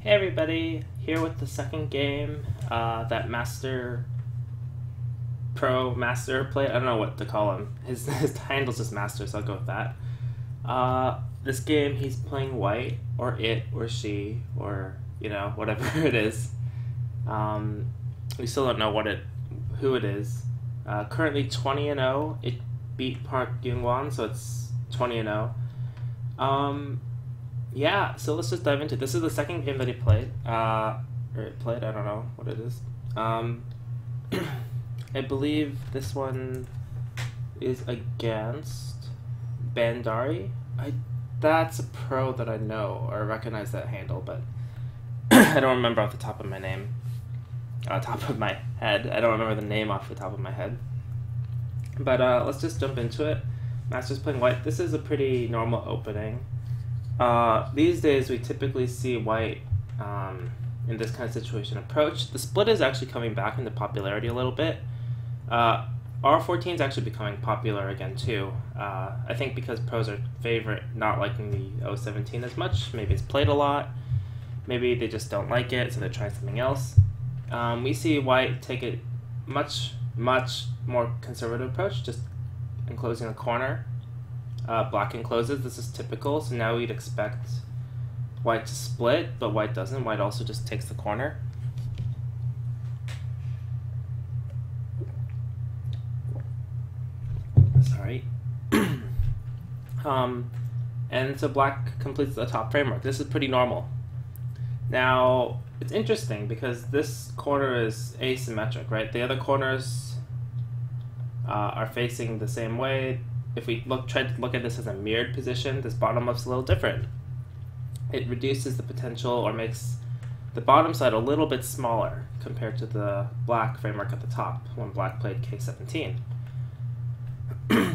Hey everybody, here with the second game, that Master play. I don't know what to call him. His handle's just Master, so I'll go with that. This game, he's playing white, or it, or she, or, you know, whatever it is. We still don't know who it is. Currently 20-0. It beat Park Youngwon, so it's 20-0. Yeah, so let's just dive into it. This is the second game that he played. I don't know what it is. I believe this one is against Bandari. That's a pro that I know, or recognize that handle, but I don't remember off the top of my head. I don't remember the name off the top of my head. But let's just jump into it. Master's playing white. This is a pretty normal opening. These days we typically see white in this kind of situation approach. The split is actually coming back into popularity a little bit. R14 is actually becoming popular again too. I think because pros are not liking the 017 as much. Maybe it's played a lot. Maybe they just don't like it, so they're trying something else. We see white take a much more conservative approach, just enclosing a corner. Black encloses. This is typical, so now we'd expect white to split, but white doesn't. White also just takes the corner. Sorry. And so black completes the top framework. This is pretty normal. Now, it's interesting because this corner is asymmetric, right? The other corners are facing the same way. If we try to look at this as a mirrored position, this bottom looks a little different. It reduces the potential, or makes the bottom side a little bit smaller compared to the black framework at the top when black played K17.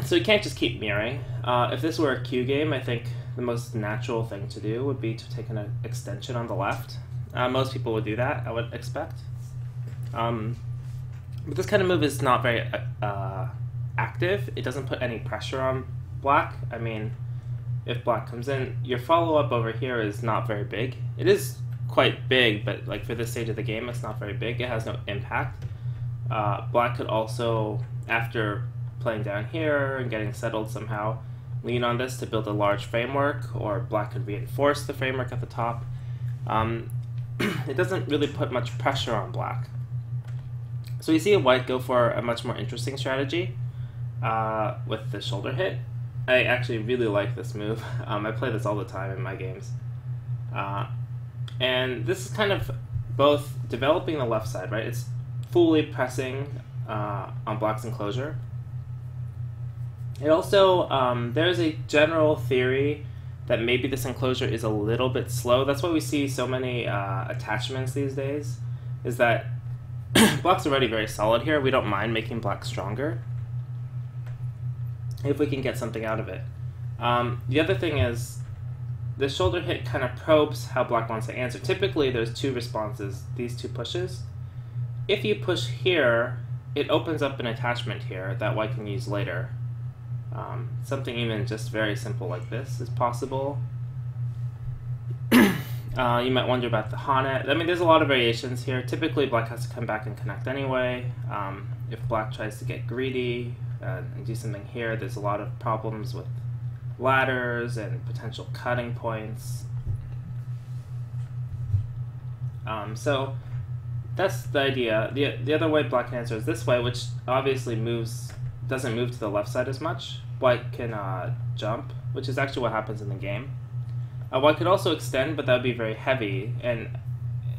So you can't just keep mirroring. If this were a Q game, I think the most natural thing to do would be to take an extension on the left. Most people would do that, I would expect. But this kind of move is not very active. It doesn't put any pressure on black. I mean, if black comes in, your follow-up over here is not very big. It is quite big, but like for this stage of the game, it's not very big. It has no impact. Black could also, after playing down here and getting settled somehow, lean on this to build a large framework, or black could reinforce the framework at the top. It doesn't really put much pressure on black. So we see a white go for a much more interesting strategy with the shoulder hit. I actually really like this move. I play this all the time in my games. And this is kind of both developing the left side, right? It's fully pressing on black's enclosure. It also, there's a general theory that maybe this enclosure is a little bit slow. That's why we see so many attachments these days, is that black's already very solid here. We don't mind making black stronger if we can get something out of it. The other thing is, the shoulder hit kind of probes how black wants to answer. Typically, there's two responses, these two pushes. If you push here, it opens up an attachment here that white can use later. Something even just very simple like this is possible. You might wonder about the Hanet. I mean, there's a lot of variations here. Typically, black has to come back and connect anyway. If black tries to get greedy and do something here, there's a lot of problems with ladders and potential cutting points. So that's the idea. The other way black can answer is this way, which obviously doesn't move to the left side as much. White can jump, which is actually what happens in the game. White could also extend, but that would be very heavy, and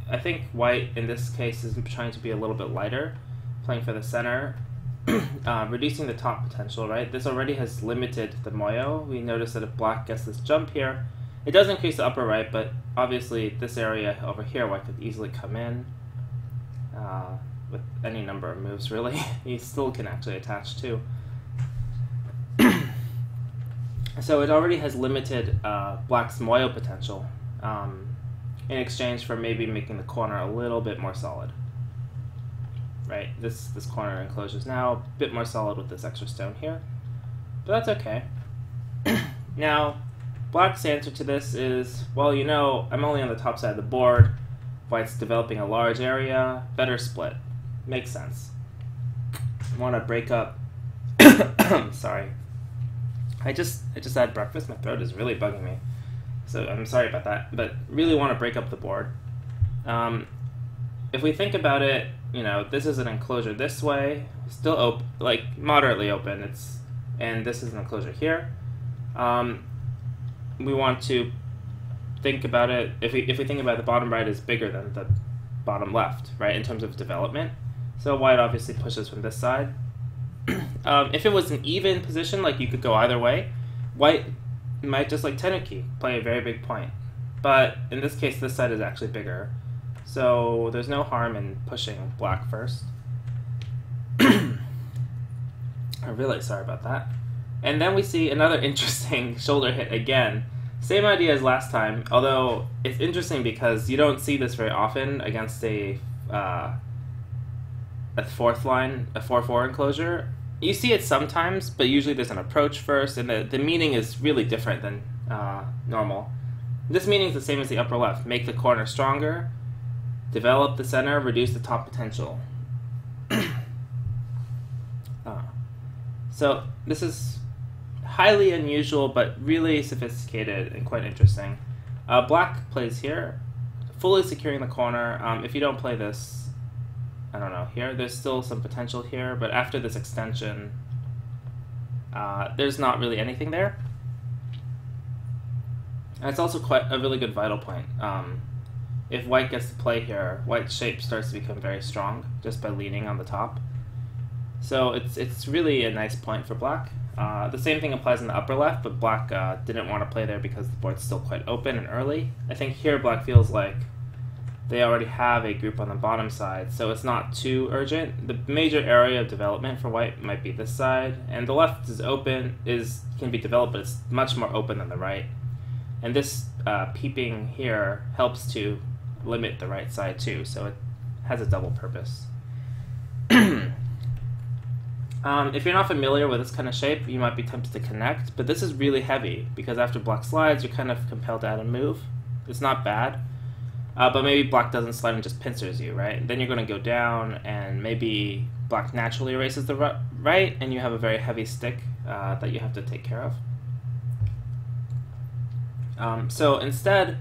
I think white in this case is trying to be a little bit lighter, playing for the center, reducing the top potential, right? This already has limited the moyo. We notice that if black gets this jump here, it does increase the upper right, but obviously this area over here, white could easily come in with any number of moves, really. He still can actually attach too. So it already has limited black's moyo potential in exchange for maybe making the corner a little bit more solid. Right, this corner enclosure is now a bit more solid with this extra stone here, but that's okay. Now, black's answer to this is, well, you know, I'm only on the top side of the board. White's developing a large area, better split. Makes sense. I want to break up. Sorry. I just had breakfast. My throat is really bugging me. So I'm sorry about that, but really want to break up the board. If we think about it, this is an enclosure this way, still open, like moderately open. And this is an enclosure here. We want to think about it. If we think about the bottom right is bigger than the bottom left, right, in terms of development. So white obviously pushes from this side. If it was an even position, like you could go either way, white might just like tenuki, play a very big point. But in this case, this side is actually bigger. So there's no harm in pushing black first. I'm really sorry about that. And then we see another interesting shoulder hit again. Same idea as last time, although it's interesting because you don't see this very often against a fourth line, a 4-4 enclosure. You see it sometimes, but usually there's an approach first, and the meaning is really different than normal. This meaning is the same as the upper left. Make the corner stronger, develop the center, reduce the top potential. So this is highly unusual, but really sophisticated and quite interesting. Black plays here, fully securing the corner. If you don't play this, I don't know, here, there's still some potential here, but after this extension, there's not really anything there. And it's also quite a really good vital point. If white gets to play here, white's shape starts to become very strong just by leaning on the top. So it's really a nice point for black. The same thing applies in the upper left, but black didn't want to play there because the board's still quite open and early. I think here black feels like they already have a group on the bottom side, so it's not too urgent. The major area of development for white might be this side, and the left is open, can be developed, but it's much more open than the right. And this peeping here helps to limit the right side too, so it has a double purpose. If you're not familiar with this kind of shape, you might be tempted to connect, but this is really heavy because after black slides, you're kind of compelled to add a move. It's not bad. But maybe black doesn't slide and just pincers you, right? Then you're going to go down, and maybe black naturally erases the right, and you have a very heavy stick that you have to take care of. So instead,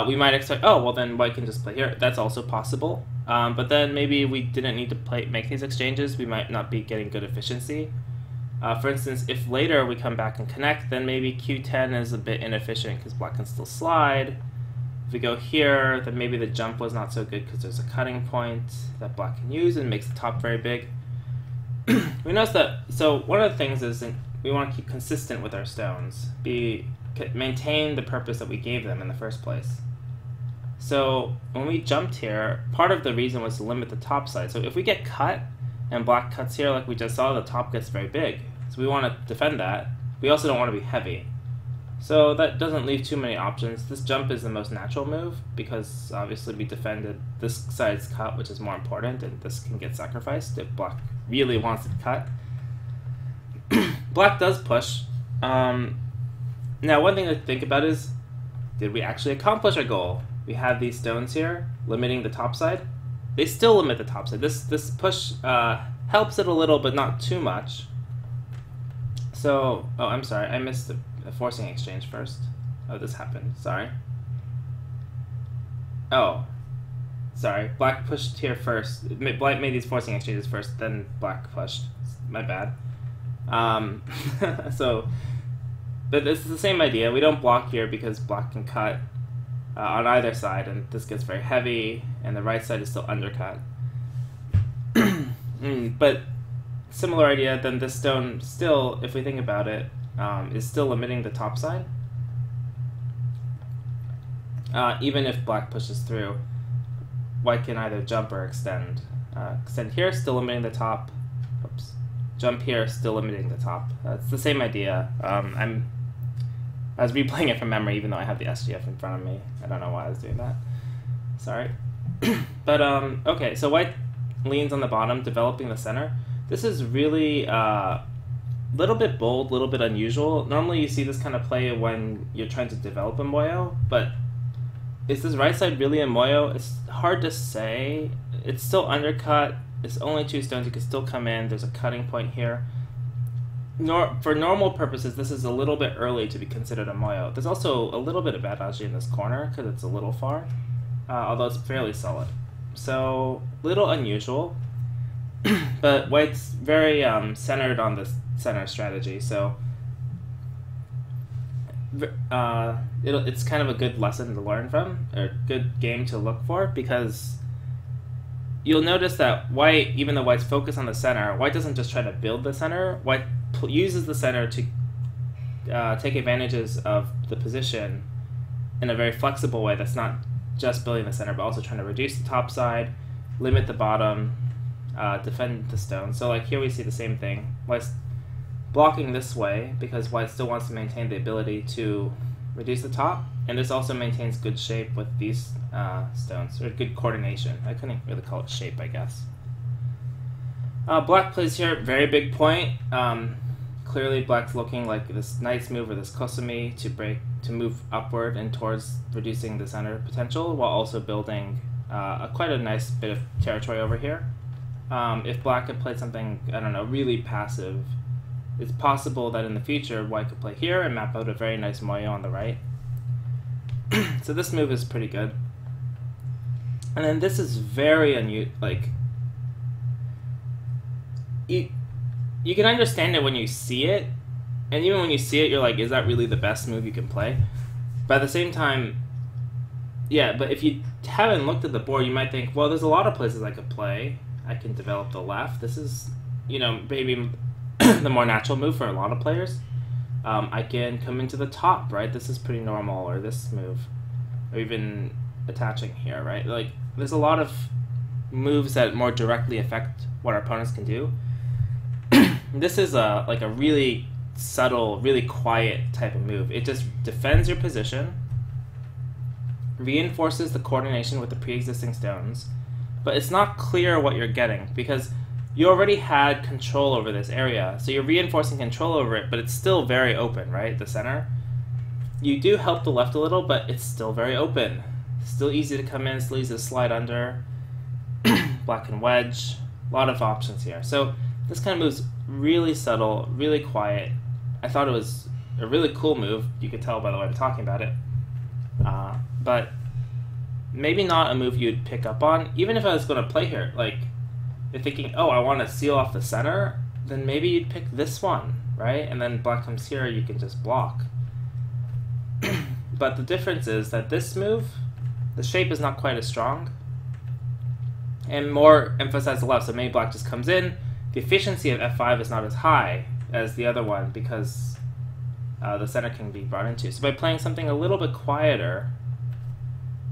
we might expect, oh, well then white can just play here. That's also possible. But then maybe we didn't need to make these exchanges. We might not be getting good efficiency. For instance, if later we come back and connect, then maybe Q10 is a bit inefficient because black can still slide. If we go here, then maybe the jump was not so good because there's a cutting point that black can use and makes the top very big. We notice that, so one of the things is we want to keep consistent with our stones, maintain the purpose that we gave them in the first place. So when we jumped here, part of the reason was to limit the top side. So if we get cut and black cuts here like we just saw, the top gets very big. So we want to defend that. We also don't want to be heavy. So that doesn't leave too many options. This jump is the most natural move because obviously we defended this side's cut, which is more important, and this can get sacrificed if black really wants it cut. Black does push. Now one thing to think about is, did we actually accomplish our goal? We have these stones here, limiting the top side. They still limit the top side. This push helps it a little, but not too much. So, oh, I'm sorry, I missed the forcing exchange first. Oh, this happened, sorry. Oh, sorry, black pushed here first. Black made these forcing exchanges first, then black pushed. My bad. But this is the same idea. We don't block here because black can cut on either side, and this gets very heavy, and the right side is still undercut. But similar idea, then this stone still, if we think about it, is still limiting the top side. Even if black pushes through, white can either jump or extend. Extend here, still limiting the top. Oops. Jump here, still limiting the top. It's the same idea. I was replaying it from memory, even though I have the SGF in front of me. I don't know why I was doing that. Sorry. But, okay, so white leans on the bottom, developing the center. This is really little bit bold, little bit unusual. Normally you see this kind of play when you're trying to develop a moyo, but Is this right side really a moyo? It's hard to say. It's still undercut. It's only 2 stones. You can still come in. There's a cutting point here. For normal purposes, this is a little bit early to be considered a moyo. There's also a little bit of adachi in this corner because it's a little far, although it's fairly solid. So, little unusual, but white's very centered on the center strategy, so it's kind of a good lesson to learn from, or good game to look for, because you'll notice that white, even though white's focused on the center, white doesn't just try to build the center. White uses the center to take advantages of the position in a very flexible way that's not just building the center, but also trying to reduce the top side, limit the bottom, defend the stone. So like here we see the same thing. White's blocking this way because white still wants to maintain the ability to reduce the top, and this also maintains good shape with these stones, or good coordination. I couldn't really call it shape, I guess. Black plays here, very big point. Clearly black's looking like this knight's move or this kosumi to move upward and towards reducing the center potential, while also building quite a nice bit of territory over here. If black had played something, I don't know, really passive, it's possible that in the future white could play here and map out a very nice moyo on the right. So this move is pretty good. And then this is very unusual. Like, you can understand it when you see it, and even when you see it, you're like, is that really the best move you can play? But at the same time, yeah, but if you haven't looked at the board, you might think, well, there's a lot of places I could play. I can develop the left. This is, you know, maybe the more natural move for a lot of players. I can come into the top, right? This is pretty normal, or this move, or even attaching here, right? Like, there's a lot of moves that more directly affect what our opponents can do. This is like a really subtle, really quiet type of move. It just defends your position, reinforces the coordination with the pre-existing stones, but it's not clear what you're getting because you already had control over this area, so you're reinforcing control over it, but it's still very open, right? The center. You do help the left a little, but it's still very open. Still easy to come in, still easy to slide under. Black can wedge. A lot of options here. So this kind of move's really subtle, really quiet. I thought it was a really cool move. You could tell by the way I'm talking about it. But maybe not a move you'd pick up on. Even if I was going to play here, like, you're thinking, oh, I want to seal off the center, then maybe you'd pick this one, right? And then black comes here, you can just block. But the difference is that this move, the shape is not quite as strong, and more emphasized the left, so maybe black just comes in. The efficiency of f5 is not as high as the other one because the center can be brought into. So by playing something a little bit quieter,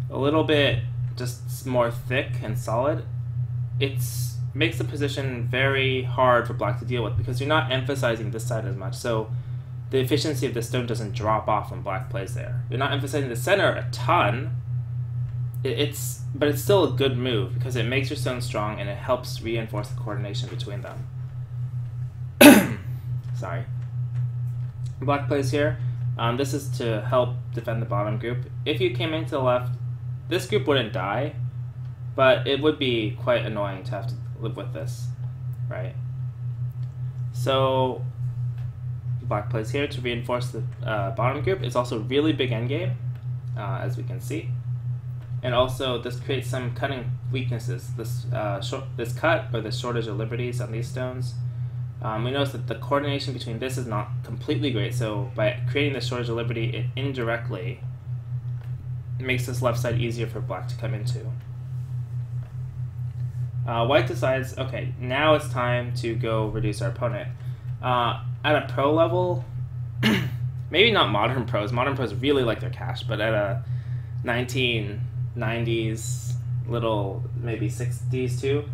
a little bit just more thick and solid, it makes the position very hard for black to deal with because you're not emphasizing this side as much. So the efficiency of the stone doesn't drop off when black plays there. You're not emphasizing the center a ton, but it's still a good move because it makes your stone strong and it helps reinforce the coordination between them. Sorry. Black plays here. This is to help defend the bottom group. If you came into the left, this group wouldn't die, but it would be quite annoying to have to live with this, right? So black plays here to reinforce the bottom group. It's also really big endgame, as we can see. And also, this creates some cutting weaknesses. This cut, or the shortage of liberties on these stones. We notice that the coordination between this is not completely great, so by creating this shortage of liberty, it indirectly makes this left side easier for black to come into. White decides, okay, now it's time to go reduce our opponent. At a pro level, maybe not modern pros. Modern pros really like their cash, but at a 1990s, little maybe 60s too.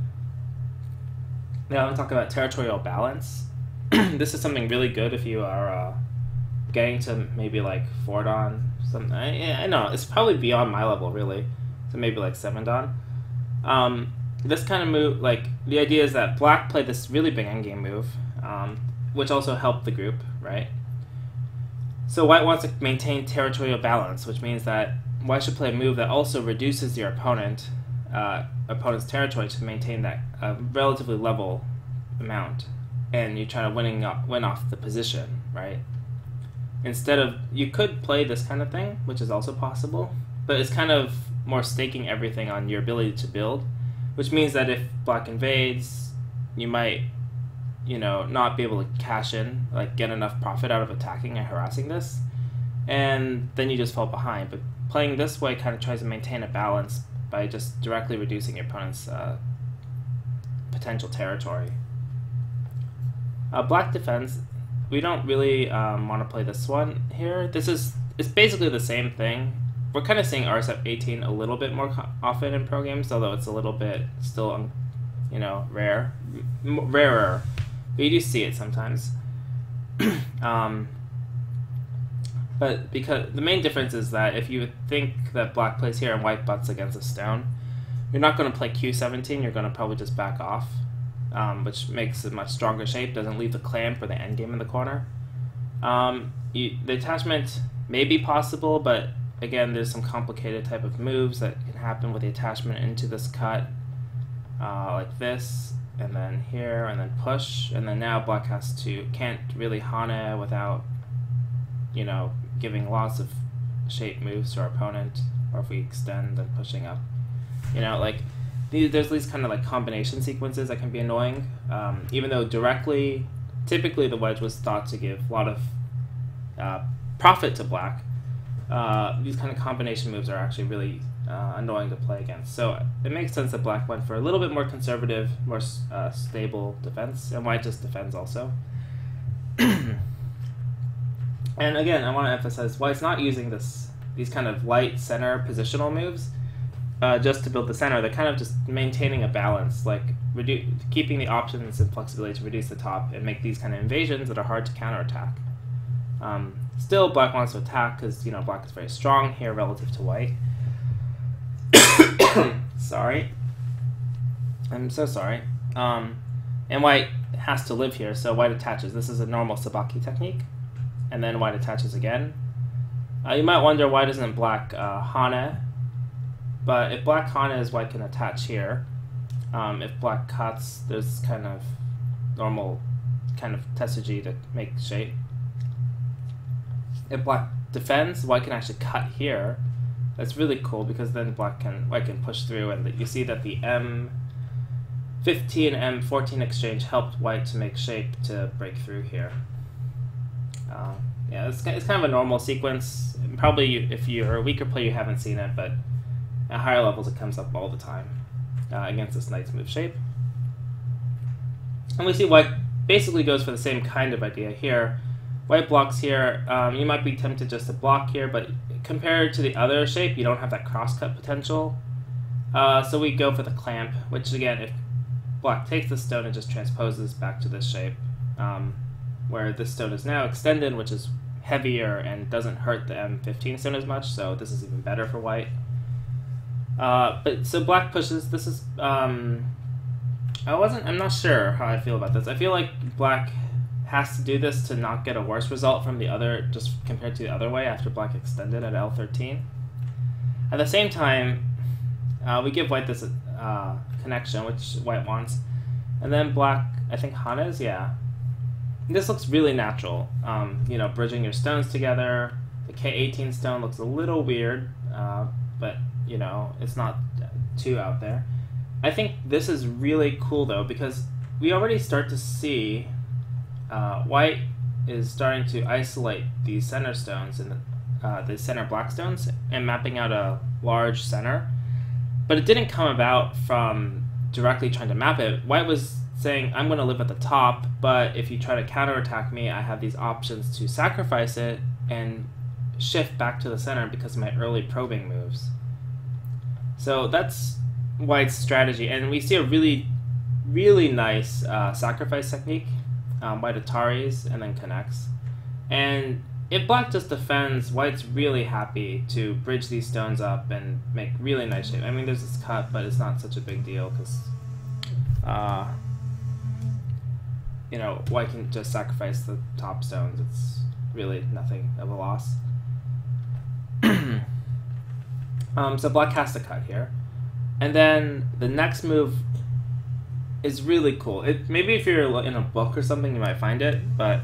Now I'm talking about territorial balance. This is something really good if you are getting to maybe like 4 dan. Something. I know it's probably beyond my level really, so maybe like 7 dan. This kind of move, like the idea is that black played this really big endgame move, which also helped the group, right? So white wants to maintain territorial balance, which means that white should play a move that also reduces your opponent's territory to maintain that relatively level amount, and you try to win off the position, right? Instead of, you could play this kind of thing, which is also possible, but it's kind of more staking everything on your ability to build, which means that if black invades, you might, not be able to cash in, like get enough profit out of attacking and harassing this, and then you just fall behind. But playing this way kind of tries to maintain a balance by just directly reducing your opponent's potential territory. Black defense, we don't really want to play this one here. It's basically the same thing. We're kind of seeing RSF 18 a little bit more often in pro games, although it's a little bit still, rarer. But you do see it sometimes. But because the main difference is that if you think that black plays here and white butts against a stone, you're not going to play Q17, you're going to probably just back off, which makes a much stronger shape, doesn't leave the clamp or the endgame in the corner. The attachment may be possible, but again, there's some complicated type of moves that can happen with the attachment into this cut, like this, and then here, and then push, and then now black can't really Hana without, giving lots of shape moves to our opponent, or if we extend and pushing up. There's these kind of like combination sequences that can be annoying, even though typically the wedge was thought to give a lot of profit to black. These kind of combination moves are actually really annoying to play against. So it makes sense that black went for a little bit more conservative, more stable defense, and white just defends also. And again, I want to emphasize white's not using these kind of light center positional moves just to build the center. They're kind of just maintaining a balance, like keeping the options and flexibility to reduce the top and make these kind of invasions that are hard to counterattack. Still, black wants to attack because black is very strong here relative to white. Sorry, I'm so sorry. And white has to live here, so white attaches. This is a normal Sabaki technique, and then white attaches again. You might wonder why doesn't black Hana, but if black Hana is, white can attach here. If black cuts, there's kind of normal kind of Tesuji to make shape. If black defends, white can actually cut here. That's really cool because then white can push through, and you see that the M15 M14 exchange helped white to make shape to break through here. Yeah, it's kind of a normal sequence. Probably if you're a weaker player, you haven't seen it, but at higher levels it comes up all the time against this knight's move shape. And we see white basically goes for the same kind of idea here. White blocks here. You might be tempted just to block here, but compared to the other shape, you don't have that crosscut potential. So we go for the clamp, which again, if black takes the stone, it just transposes back to this shape, where this stone is now extended, which is heavier and doesn't hurt the M15 stone as much, so this is even better for white. So black pushes. This is I'm not sure how I feel about this. I feel like black has to do this to not get a worse result from the other, just compared to the other way after black extended at L13. At the same time, we give white this connection, which white wants, and then black, I think Hana's, yeah. This looks really natural, bridging your stones together. The K18 stone looks a little weird, but it's not too out there. I think this is really cool though, because we already start to see white is starting to isolate these center stones and the center black stones and mapping out a large center. But it didn't come about from directly trying to map it. White was saying, I'm going to live at the top, but if you try to counterattack me, I have these options to sacrifice it and shift back to the center because of my early probing moves. So that's White's strategy, and we see a really, really nice sacrifice technique. White Ataris and then connects. And if black just defends, white's really happy to bridge these stones up and make really nice shape. I mean, there's this cut, but it's not such a big deal because, white can just sacrifice the top stones. It's really nothing of a loss. So black has to cut here. And then the next move is really cool. Maybe if you're in a book or something, you might find it, but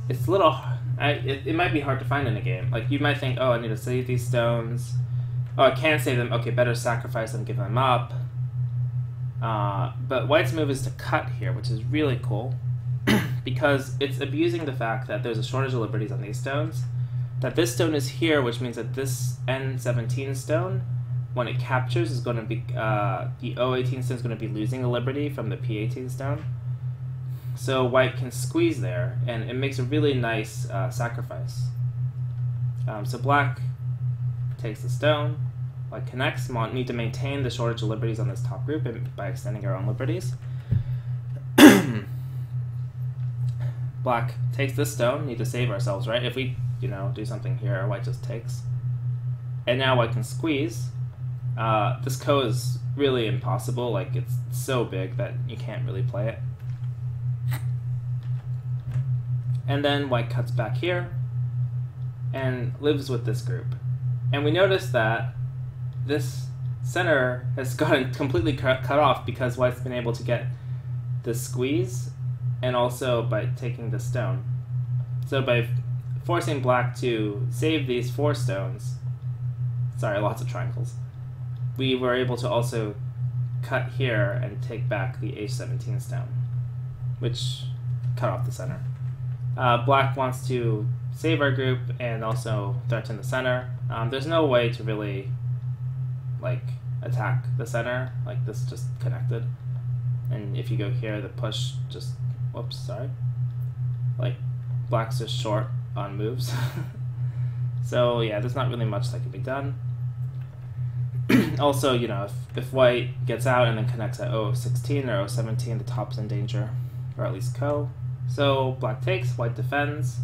it's a little... it might be hard to find in a game. Like, you might think, oh, I need to save these stones. Oh, I can't save them. Okay, better sacrifice them, give them up. But white's move is to cut here, which is really cool. Because it's abusing the fact that there's a shortage of liberties on these stones. That this stone is here, which means that this N17 stone, when it captures, is going to be... the O18 stone is going to be losing a liberty from the P18 stone. So white can squeeze there, and it makes a really nice sacrifice. So black takes the stone, white connects, need to maintain the shortage of liberties on this top group by extending our own liberties. Black takes this stone, need to save ourselves, right? If we, do something here, white just takes. And now white can squeeze. This ko is really impossible, like it's so big that you can't really play it. And then white cuts back here and lives with this group. And we notice that this center has gotten completely cut off because white's been able to get the squeeze and also by taking the stone. So by forcing black to save these 4 stones, sorry, lots of triangles, we were able to also cut here and take back the H17 stone, which cut off the center. Black wants to save our group and also threaten the center. There's no way to really attack the center. Like, this just connected. And if you go here, the push just, whoops, sorry. Like, black's just short on moves. So yeah, there's not really much that can be done. Also, if white gets out and then connects at O16 or O17, the top's in danger, or at least ko. So black takes, white defends,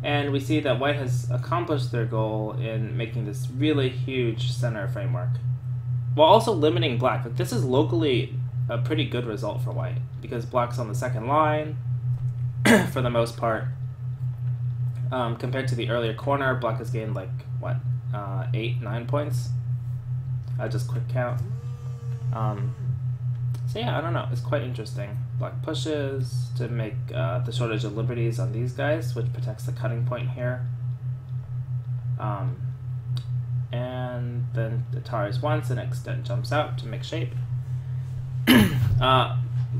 and we see that white has accomplished their goal in making this really huge center framework, while also limiting black. Like, this is locally a pretty good result for white, because black's on the second line, for the most part. Compared to the earlier corner, black has gained, 8, 9 points. Just quick count. So yeah, I don't know, it's quite interesting. Black pushes to make the shortage of liberties on these guys, which protects the cutting point here. And then the tires once and extend jumps out to make shape.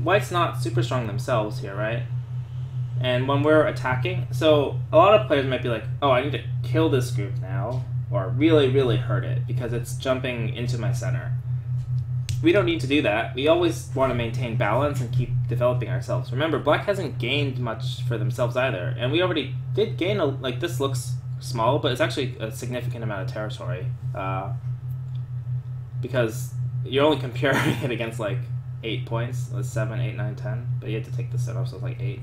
White's not super strong themselves here, right? And when we're attacking, so a lot of players might be like, oh, I need to kill this group now, or really, really hurt it because it's jumping into my center. We don't need to do that. We always want to maintain balance and keep developing ourselves. Remember, black hasn't gained much for themselves either, and we already did gain this looks small, but it's actually a significant amount of territory, because you're only comparing it against 8 points, 7, 8, 9, 10, but you had to take the set off, so it's 8.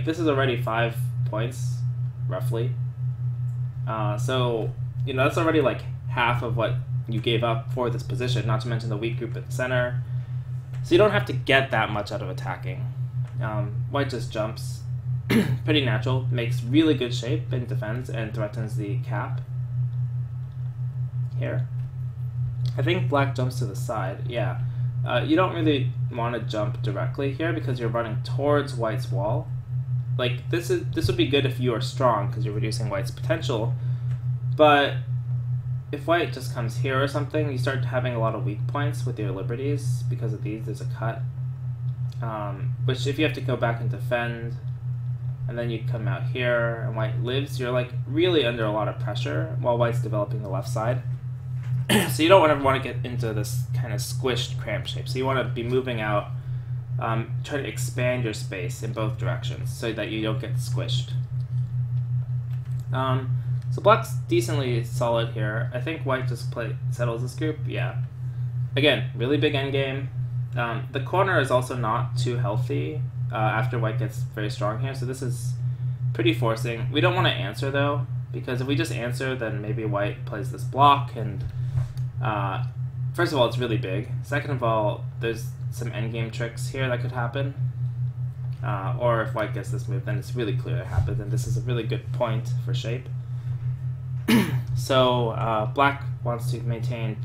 This is already 5 points, roughly. So, that's already half of what you gave up for this position, not to mention the weak group at the center. So you don't have to get that much out of attacking. White just jumps. Pretty natural, makes really good shape and defends and threatens the cap. Here. I think black jumps to the side, yeah. You don't really want to jump directly here because you're running towards white's wall. This would be good if you are strong because you're reducing white's potential, but if white just comes here or something, you start having a lot of weak points with your liberties because of these. There's a cut, which if you have to go back and defend, and then you come out here and white lives, you're really under a lot of pressure while white's developing the left side. So you don't ever want to get into this kind of squished cramp shape. So you want to be moving out, try to expand your space in both directions so that you don't get squished. So black's decently solid here. I think white just settles this group. Yeah. Again, really big endgame. The corner is also not too healthy after white gets very strong here, so this is pretty forcing. We don't want to answer though, because if we just answer, then maybe white plays this block, and first of all, it's really big. Second of all, there's some endgame tricks here that could happen. Or if white gets this move, then it's really clear it happened, and this is a really good point for shape. So black wants to maintain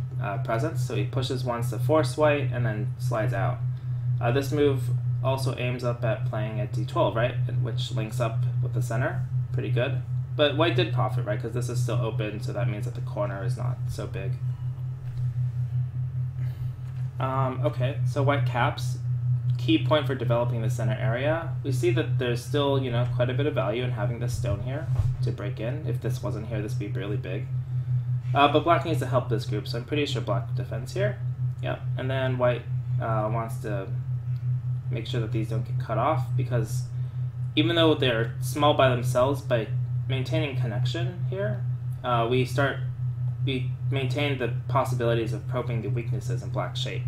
presence, so he pushes once to force white and then slides out. This move also aims up at playing at d12, right? Which links up with the center. Pretty good. But white did profit, right? Because this is still open, so that means that the corner is not so big. Okay, so white caps. Key point for developing the center area. We see that there's still, you know, quite a bit of value in having this stone here to break in. If this wasn't here, this would be really big. But black needs to help this group, so I'm pretty sure black defends here. Yeah, and then white wants to make sure that these don't get cut off, because even though they're small by themselves, by maintaining connection here, we maintain the possibilities of probing the weaknesses in black's shape.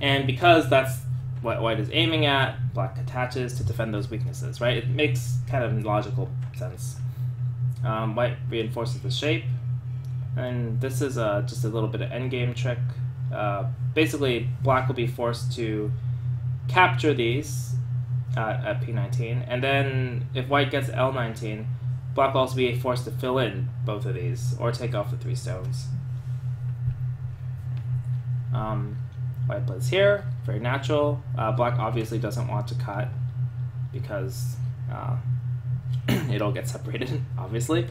And because that's what white is aiming at, black attaches to defend those weaknesses, right? It makes kind of logical sense. White reinforces the shape, and this is just a little bit of endgame trick. Basically, black will be forced to capture these at P19, and then if white gets L19, black will also be forced to fill in both of these, or take off the 3 stones. White plays here, very natural. Black obviously doesn't want to cut, because it'll get separated, obviously.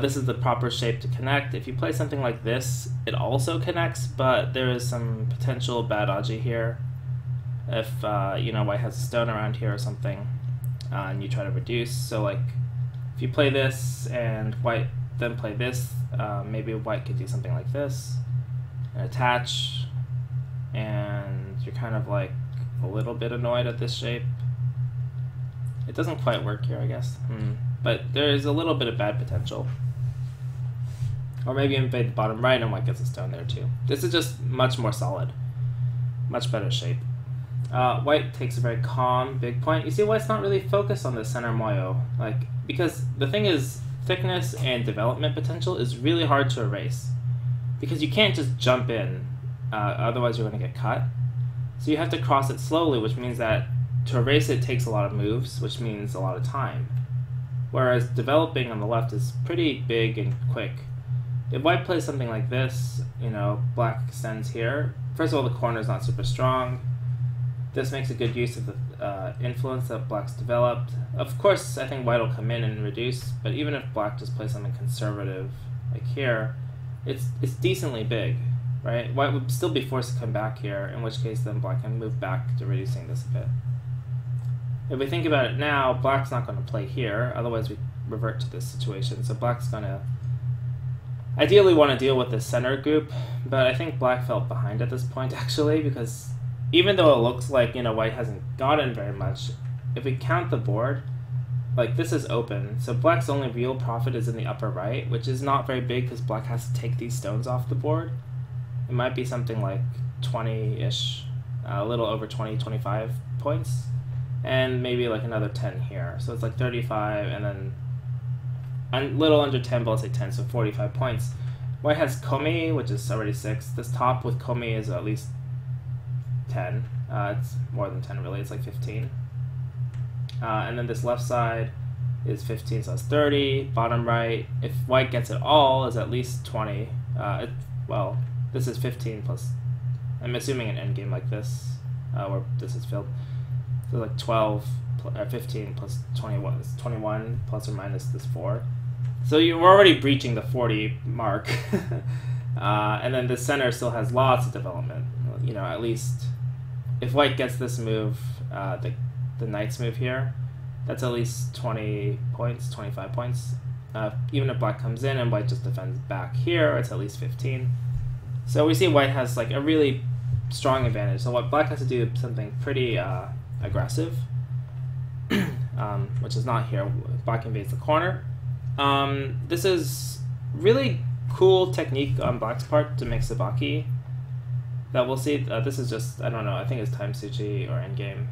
This is the proper shape to connect. If you play something like this, it also connects, but there is some potential bad dodgy here. If you know, white has a stone around here or something, and you try to reduce. So like, if you play this and white then play this, maybe white could do something like this and attach, and you're kind of like a little bit annoyed at this shape. It doesn't quite work here, I guess. But there is a little bit of bad potential. Or maybe invade the bottom right and white gets a stone there too. This is just much more solid. Much better shape. White takes a very calm, big point. You see, white's not really focused on the center moyo. Because the thing is, thickness and development potential is really hard to erase. Because you can't just jump in, otherwise you're going to get cut. So you have to cross it slowly, which means that to erase it takes a lot of moves, which means a lot of time. Whereas developing on the left is pretty big and quick. If white plays something like this, you know, black extends here. First of all, the corner is not super strong. This makes a good use of the influence that black's developed. Of course, I think white will come in and reduce, but even if black just plays something conservative, like here, it's decently big, right? White would still be forced to come back here, in which case then black can move back to reducing this a bit. If we think about it now, black's not going to play here, otherwise we revert to this situation. So black's going to ideally want to deal with the center group, but I think black felt behind at this point actually, because even though it looks like, you know, white hasn't gotten very much, if we count the board, like this is open, so black's only real profit is in the upper right, which is not very big because black has to take these stones off the board. It might be something like 20-ish, a little over 20, 25 points. And maybe like another 10 here. So it's like 35, and then a little under 10, but let's say 10, so 45 points. White has Komi, which is already 6. This top with Komi is at least 10. It's more than 10 really, it's like 15. And then this left side is 15, so that's 30. Bottom right, if white gets it all, is at least 20. Well, this is 15 plus, I'm assuming an endgame like this, where this is filled. So like 12, 15 plus 21 is 21 plus or minus this 4. So you're already breaching the 40 mark. And then the center still has lots of development. You know, at least if white gets this move, the knight's move here, that's at least 20 points, 25 points. Even if black comes in and white just defends back here, it's at least 15. So we see white has like a really strong advantage. So what black has to do something pretty aggressive, which is not here. Black invades the corner. This is really cool technique on black's part to make Sabaki that we'll see. This is just, I don't know, I think it's time Suchi or endgame.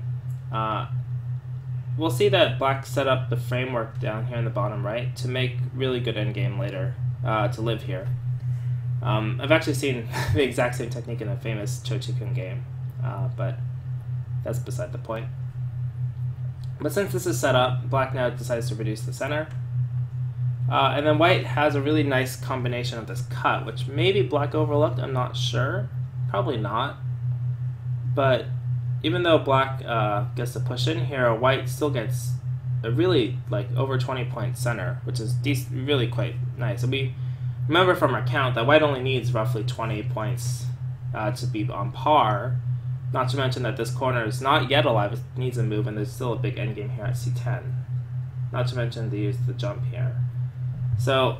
We'll see that black set up the framework down here in the bottom right to make really good endgame later, to live here. I've actually seen the exact same technique in a famous Chochikun game, but that's beside the point. But since this is set up, black now decides to reduce the center. And then white has a really nice combination of this cut, which maybe black overlooked, I'm not sure. Probably not. But even though black gets to push in here, white still gets a really like over 20 point center, which is really quite nice. And we remember from our count that white only needs roughly 20 points to be on par. Not to mention that this corner is not yet alive, it needs a move, and there's still a big endgame here at c10. Not to mention they use the jump here. So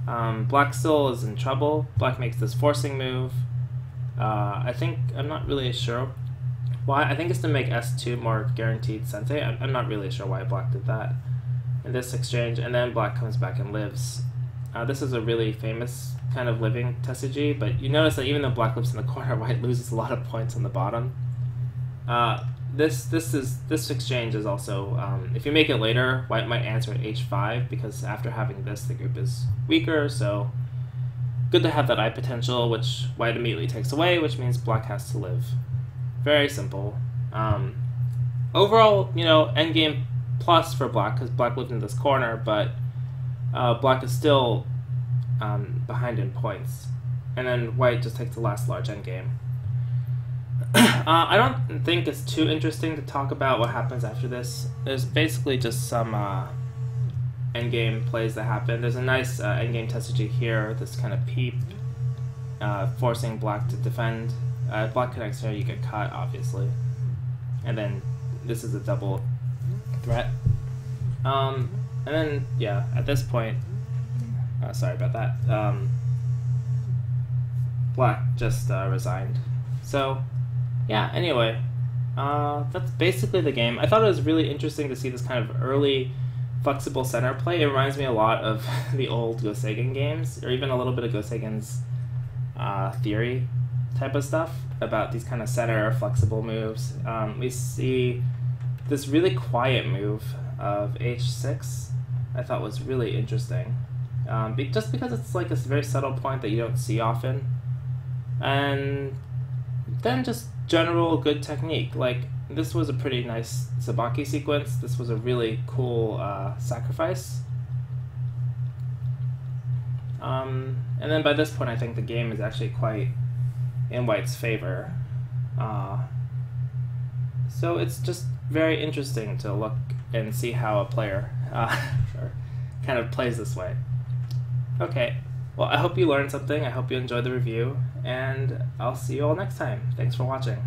black still is in trouble. Black makes this forcing move. I'm not really sure why. I think it's to make s2 more guaranteed sente. I'm not really sure why black did that in this exchange. And then black comes back and lives. This is a really famous kind of living TCG, but you notice that even though black lives in the corner, white loses a lot of points on the bottom. This exchange is also, if you make it later, white might answer at h5, because after having this, the group is weaker, so good to have that eye potential, which white immediately takes away, which means black has to live. Very simple. Overall, endgame plus for black, because black lived in this corner, but black is still behind in points. And then white just takes the last large endgame. I don't think it's too interesting to talk about what happens after this. There's basically just some endgame plays that happen. There's a nice endgame TCG here, this kind of peep, forcing black to defend. If black connects here, you get cut, obviously. And then this is a double threat. And then, yeah, at this point, sorry about that, black just resigned. So, yeah, anyway, that's basically the game. I thought it was really interesting to see this kind of early flexible center play. It reminds me a lot of the old Go Seigen games, or even a little bit of Go Seigen's theory type of stuff about these kind of center flexible moves. We see this really quiet move of h6 I thought was really interesting, just because it's like this very subtle point that you don't see often. And then just general good technique. Like, this was a pretty nice Sabaki sequence. This was a really cool sacrifice. And then by this point, I think the game is actually quite in white's favor. So it's just very interesting to look and see how a player kind of plays this way. Okay, well, I hope you learned something. I hope you enjoyed the review, and I'll see you all next time. Thanks for watching.